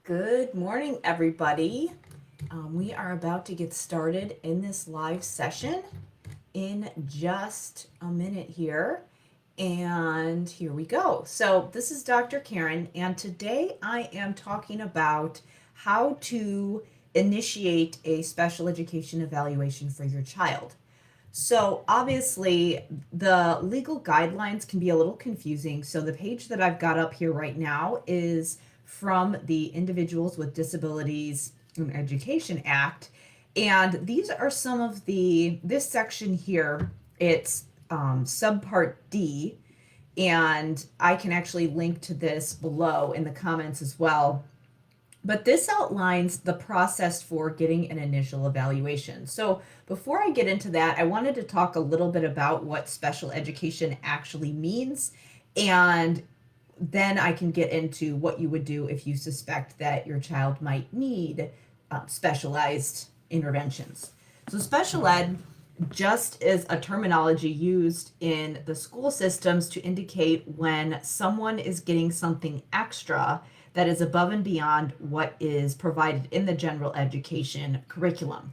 Good morning, everybody. We are about to get started in this live session in just a minute here. And here we go. So, this is Dr. Karen, and today I am talking about how to initiate a special education evaluation for your child. So, obviously, the legal guidelines can be a little confusing. So, the page that I've got up here right now is from the Individuals with Disabilities in Education Act. And these are some of this section here, it's subpart D, and I can actually link to this below in the comments as well. But this outlines the process for getting an initial evaluation. So before I get into that, I wanted to talk a little bit about what special education actually means, and then I can get into what you would do if you suspect that your child might need specialized interventions. So special ed just is a terminology used in the school systems to indicate when someone is getting something extra that is above and beyond what is provided in the general education curriculum.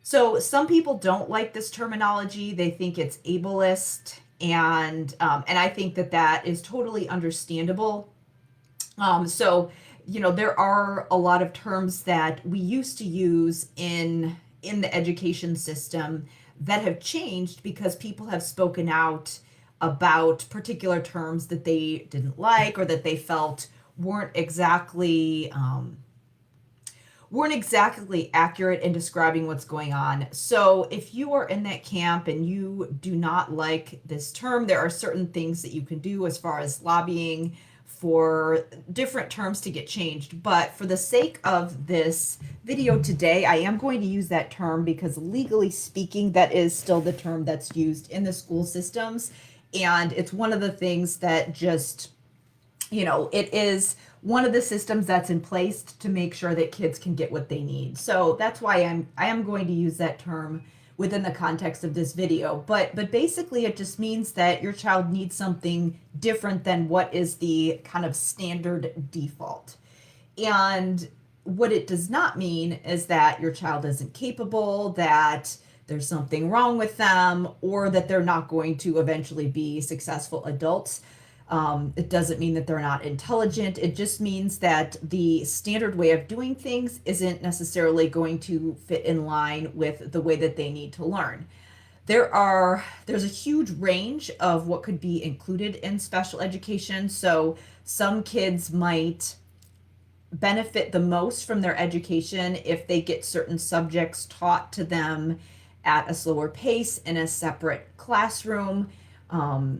So some people don't like this terminology. They think it's ableist, and I think that is totally understandable. There are a lot of terms that we used to use in the education system that have changed because people have spoken out about particular terms that they didn't like or that they felt weren't exactly accurate in describing what's going on. So if you are in that camp and you do not like this term, there are certain things that you can do as far as lobbying for different terms to get changed. But for the sake of this video today, I am going to use that term because legally speaking, that is still the term that's used in the school systems. And it's one of the things that just, it is one of the systems that's in place to make sure that kids can get what they need. So that's why I am going to use that term within the context of this video. But basically it just means that your child needs something different than what is the kind of standard default. And what it does not mean is that your child isn't capable, that there's something wrong with them, or that they're not going to eventually be successful adults. It doesn't mean that they're not intelligent. It just means that the standard way of doing things isn't necessarily going to fit in line with the way that they need to learn. There's a huge range of what could be included in special education. So some kids might benefit the most from their education if they get certain subjects taught to them at a slower pace in a separate classroom.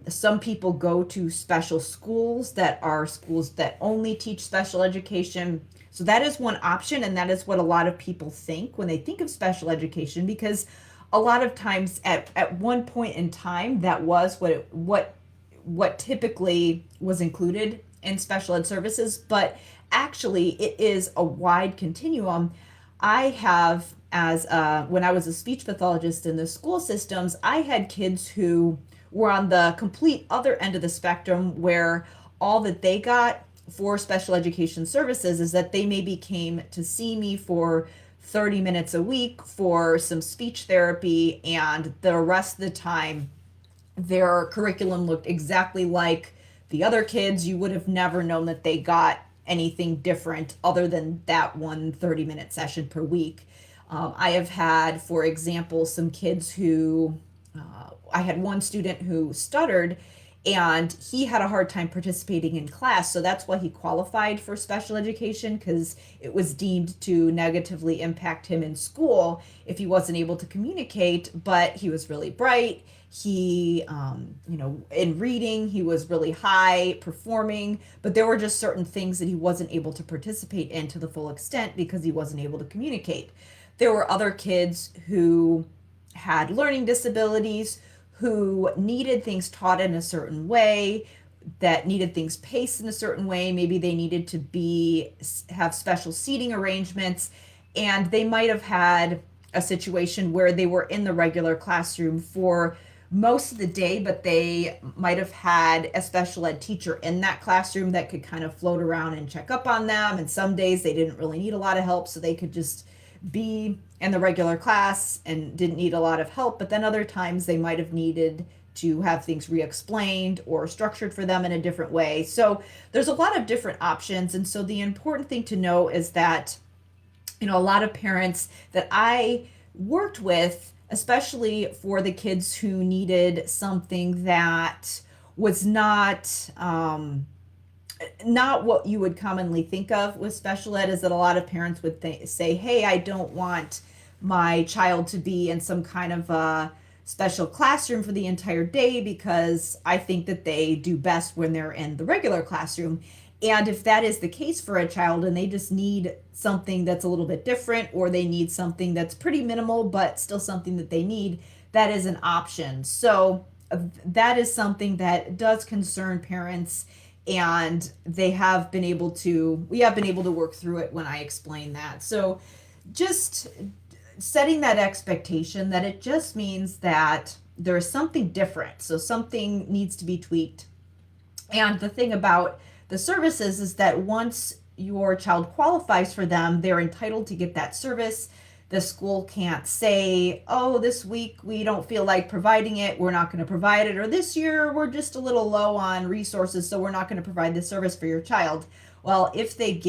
Some people go to special schools that are schools that only teach special education. So that is one option, and that is what a lot of people think when they think of special education, because a lot of times at one point in time that was what typically was included in special ed services, but actually it is a wide continuum. I have, when I was a speech pathologist in the school systems, I had kids who were on the complete other end of the spectrum, where all that they got for special education services is that they maybe came to see me for 30 minutes a week for some speech therapy, and the rest of the time their curriculum looked exactly like the other kids. You would have never known that they got anything different other than that one 30-minute session per week. I have had, for example, some kids who I had one student who stuttered, and he had a hard time participating in class. So that's why he qualified for special education, because it was deemed to negatively impact him in school if he wasn't able to communicate. But he was really bright. He, in reading, he was really high performing, but there were just certain things that he wasn't able to participate in to the full extent because he wasn't able to communicate. There were other kids who had learning disabilities, who needed things taught in a certain way, that needed things paced in a certain way. Maybe they needed to have special seating arrangements, and they might have had a situation where they were in the regular classroom for most of the day, but they might have had a special ed teacher in that classroom that could kind of float around and check up on them. And some days they didn't really need a lot of help, so they could just be in the regular class and didn't need a lot of help. But then other times they might have needed to have things re-explained or structured for them in a different way. So there's a lot of different options. And so the important thing to know is that, a lot of parents that I worked with, especially for the kids who needed something that was not what you would commonly think of with special ed, is that a lot of parents would say, hey, I don't want my child to be in some kind of a special classroom for the entire day because I think that they do best when they're in the regular classroom. And if that is the case for a child and they just need something that's a little bit different, or they need something that's pretty minimal but still something that they need, that is an option. So that is something that does concern parents, and we have been able to work through it when I explain that. So just setting that expectation that it just means that there's something different. So something needs to be tweaked. And the thing about the services is that once your child qualifies for them, they're entitled to get that service. The school can't say, oh, this week we don't feel like providing it, we're not going to provide it, or this year we're just a little low on resources, so we're not going to provide this service for your child. Well, if they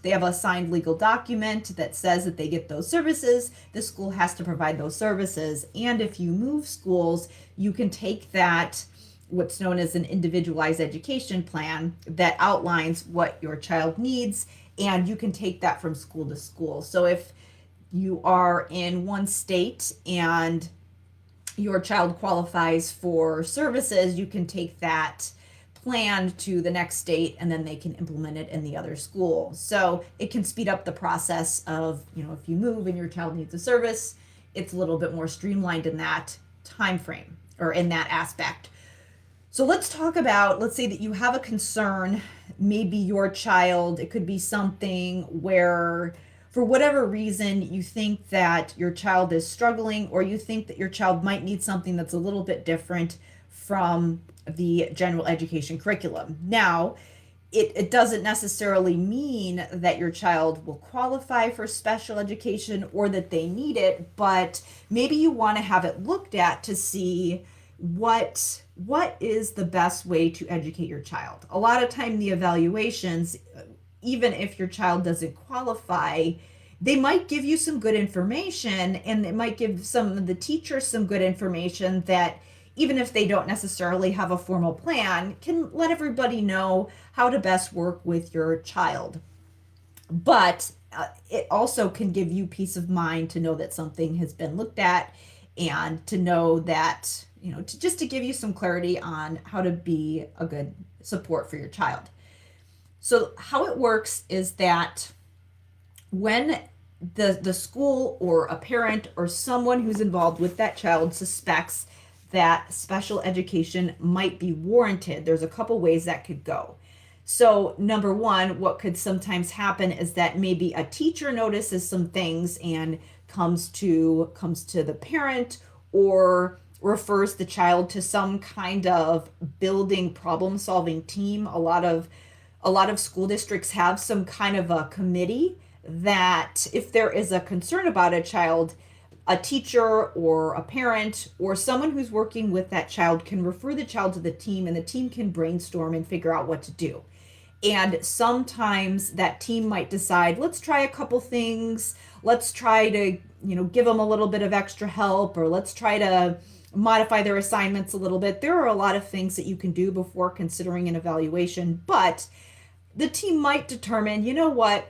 have a signed legal document that says that they get those services, the school has to provide those services. And if you move schools, you can take that, what's known as an individualized education plan that outlines what your child needs, and you can take that from school to school. So if you are in one state and your child qualifies for services, you can take that plan to the next state and then they can implement it in the other school. So it can speed up the process of, if you move and your child needs a service, it's a little bit more streamlined in that time frame or in that aspect. So let's talk about, let's say that you have a concern, maybe your child, it could be something where for whatever reason you think that your child is struggling, or you think that your child might need something that's a little bit different from the general education curriculum. Now, it doesn't necessarily mean that your child will qualify for special education or that they need it, but maybe you want to have it looked at to see what is the best way to educate your child. A lot of time the evaluations, even if your child doesn't qualify, they might give you some good information, and it might give some of the teachers some good information that, even if they don't necessarily have a formal plan, can let everybody know how to best work with your child. But it also can give you peace of mind to know that something has been looked at, and to know that, to give you some clarity on how to be a good support for your child. So how it works is that when the school or a parent or someone who's involved with that child suspects that special education might be warranted, there's a couple ways that could go. So number one, what could sometimes happen is that maybe a teacher notices some things and comes to the parent, or refers the child to some kind of building problem solving team. A lot of school districts have some kind of a committee that, if there is a concern about a child, a teacher or a parent or someone who's working with that child can refer the child to the team, and the team can brainstorm and figure out what to do. And sometimes that team might decide, let's try a couple things, let's try to give them a little bit of extra help, or let's try to modify their assignments a little bit. There are a lot of things that you can do before considering an evaluation, but the team might determine,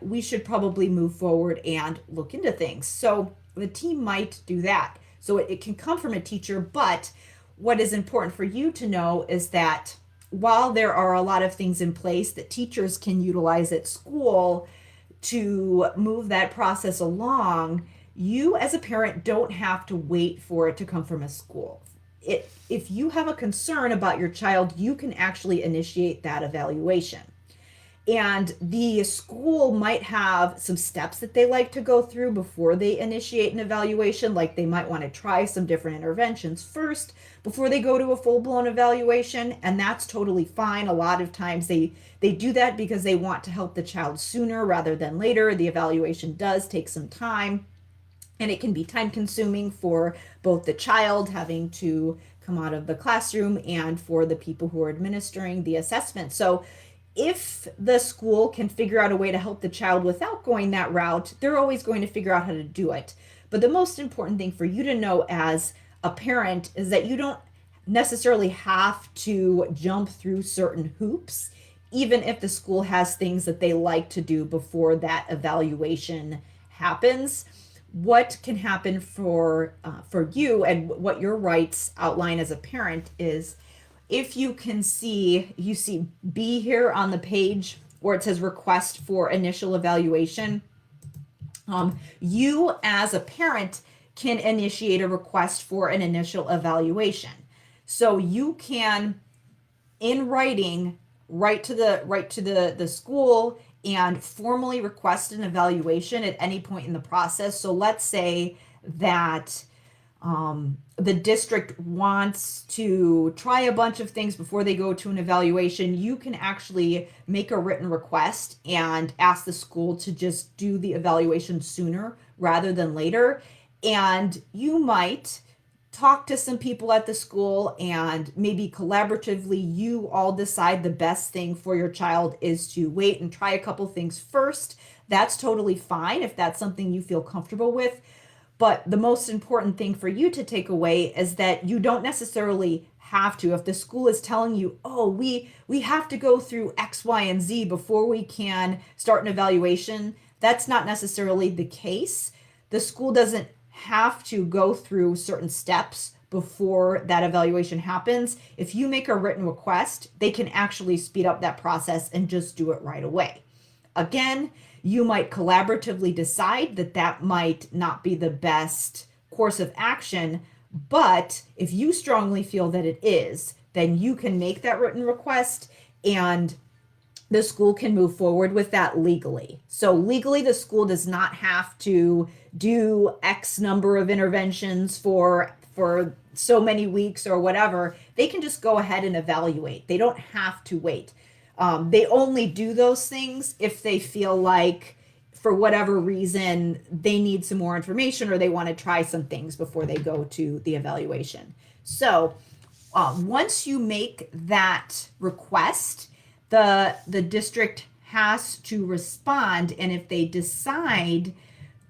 we should probably move forward and look into things. So the team might do that. So it can come from a teacher, but what is important for you to know is that while there are a lot of things in place that teachers can utilize at school to move that process along, you as a parent don't have to wait for it to come from a school. If you have a concern about your child, you can actually initiate that evaluation. And the school might have some steps that they like to go through before they initiate an evaluation. Like they might want to try some different interventions first before they go to a full-blown evaluation. And that's totally fine. A lot of times they do that because they want to help the child sooner rather than later. The evaluation does take some time, and it can be time consuming for both the child having to come out of the classroom and for the people who are administering the assessment. So if the school can figure out a way to help the child without going that route, they're always going to figure out how to do it. But the most important thing for you to know as a parent is that you don't necessarily have to jump through certain hoops, even if the school has things that they like to do before that evaluation happens. What can happen for you and what your rights outline as a parent is, if you can see, you see B here on the page where it says request for initial evaluation. You as a parent can initiate a request for an initial evaluation. So you can, in writing, write to the school and formally request an evaluation at any point in the process. So let's say that the district wants to try a bunch of things before they go to an evaluation. You can actually make a written request and ask the school to just do the evaluation sooner rather than later. And you might talk to some people at the school and maybe collaboratively you all decide the best thing for your child is to wait and try a couple things first. That's totally fine if that's something you feel comfortable with. But the most important thing for you to take away is that you don't necessarily have to. If the school is telling you, oh, we have to go through X, Y, and Z before we can start an evaluation, that's not necessarily the case. The school doesn't have to go through certain steps before that evaluation happens. If you make a written request, they can actually speed up that process and just do it right away. Again, you might collaboratively decide that that might not be the best course of action, but if you strongly feel that it is, then you can make that written request and the school can move forward with that legally. So legally, the school does not have to do X number of interventions for so many weeks or whatever. They can just go ahead and evaluate. They don't have to wait. They only do those things if they feel like, for whatever reason, they need some more information or they want to try some things before they go to the evaluation. So once you make that request, the district has to respond. And if they decide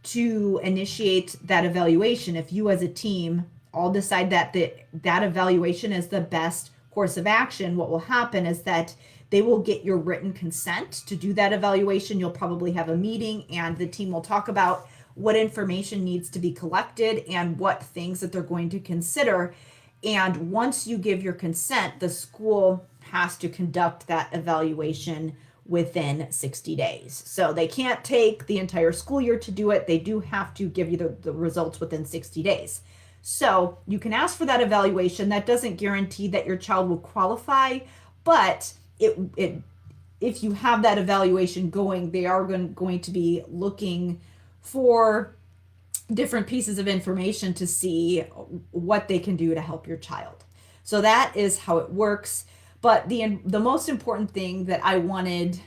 to initiate that evaluation, if you as a team all decide that that evaluation is the best course of action, what will happen is that they will get your written consent to do that evaluation. You'll probably have a meeting and the team will talk about what information needs to be collected and what things that they're going to consider. And once you give your consent, the school has to conduct that evaluation within 60 days. So they can't take the entire school year to do it. They do have to give you the results within 60 days. So you can ask for that evaluation. That doesn't guarantee that your child will qualify, but if you have that evaluation going, they are going to be looking for different pieces of information to see what they can do to help your child. So that is how it works. But the most important thing that I wanted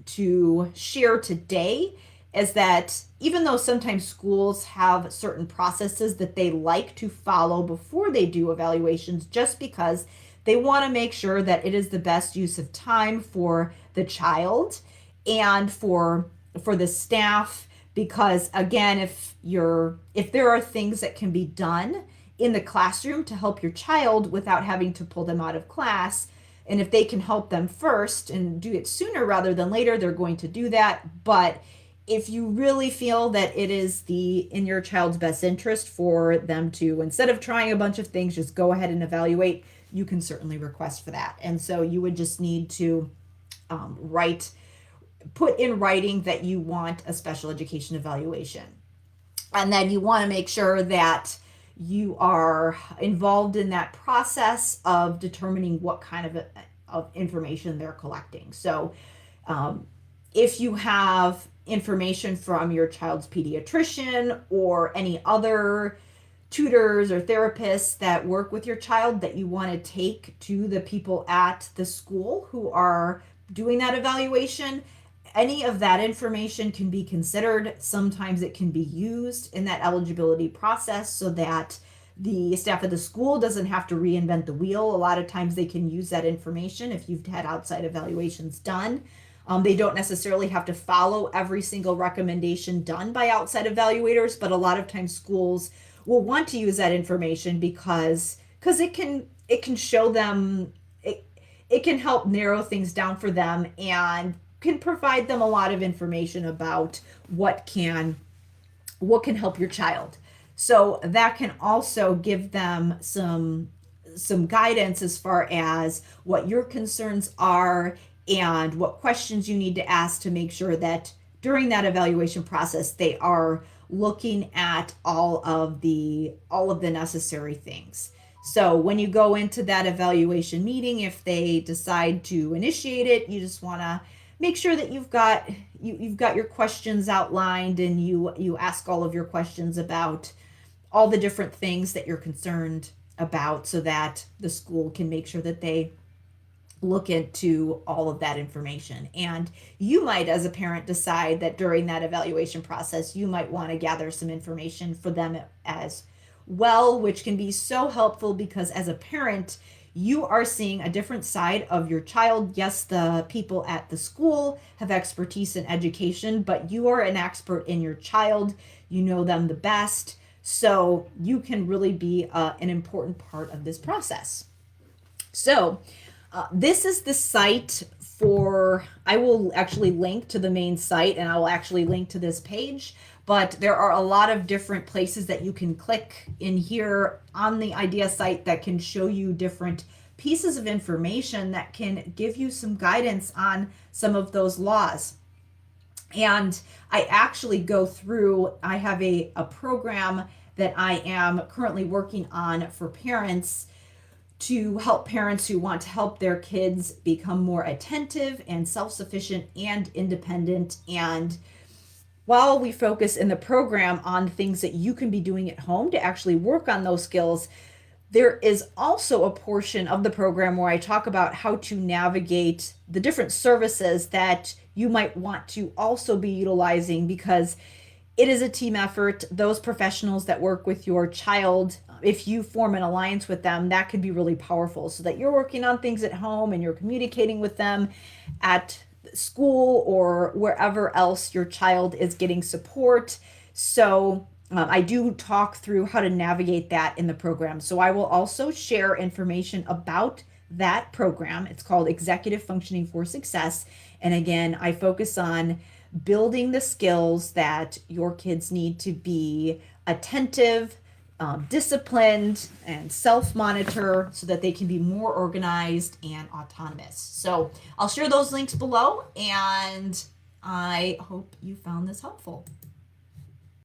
to share today is that even though sometimes schools have certain processes that they like to follow before they do evaluations, just because they want to make sure that it is the best use of time for the child and for the staff, because again, if there are things that can be done in the classroom to help your child without having to pull them out of class, and if they can help them first and do it sooner rather than later, they're going to do that. But if you really feel that it is in your child's best interest for them to, instead of trying a bunch of things, just go ahead and evaluate, you can certainly request for that. And so you would just need to put in writing that you want a special education evaluation. And then you want to make sure that you are involved in that process of determining what kind of information they're collecting. So If you have information from your child's pediatrician or any other tutors or therapists that work with your child that you want to take to the people at the school who are doing that evaluation, any of that information can be considered. Sometimes it can be used in that eligibility process so that the staff of the school doesn't have to reinvent the wheel. A lot of times they can use that information if you've had outside evaluations done. They don't necessarily have to follow every single recommendation done by outside evaluators, but a lot of times schools will want to use that information because it can show them, it can help narrow things down for them and can provide them a lot of information about what can help your child. So that can also give them some guidance as far as what your concerns are and what questions you need to ask to make sure that during that evaluation process they are looking at all of the necessary things. So when you go into that evaluation meeting, if they decide to initiate it, you just want to make sure that you've got your questions outlined and you ask all of your questions about all the different things that you're concerned about so that the school can make sure that they look into all of that information. And you might, as a parent, decide that during that evaluation process, you might want to gather some information for them as well, which can be so helpful because as a parent, you are seeing a different side of your child. Yes, the people at the school have expertise in education, but you are an expert in your child. You know them the best. So you can really be an important part of this process. So this is the site for, I will actually link to the main site and I will actually link to this page, but there are a lot of different places that you can click in here on the IDEA site that can show you different pieces of information that can give you some guidance on some of those laws. And I actually go through, I have a program that I am currently working on for parents to help parents who want to help their kids become more attentive and self-sufficient and independent. And while we focus in the program on things that you can be doing at home to actually work on those skills, there is also a portion of the program where I talk about how to navigate the different services that you might want to also be utilizing because it is a team effort. Those professionals that work with your child, if you form an alliance with them, that could be really powerful so that you're working on things at home and you're communicating with them at school or wherever else your child is getting support. So I do talk through how to navigate that in the program. So I will also share information about that program. It's called Executive Functioning for Success. And again, I focus on building the skills that your kids need to be attentive, disciplined, and self-monitor so that they can be more organized and autonomous. So I'll share those links below, and I hope you found this helpful.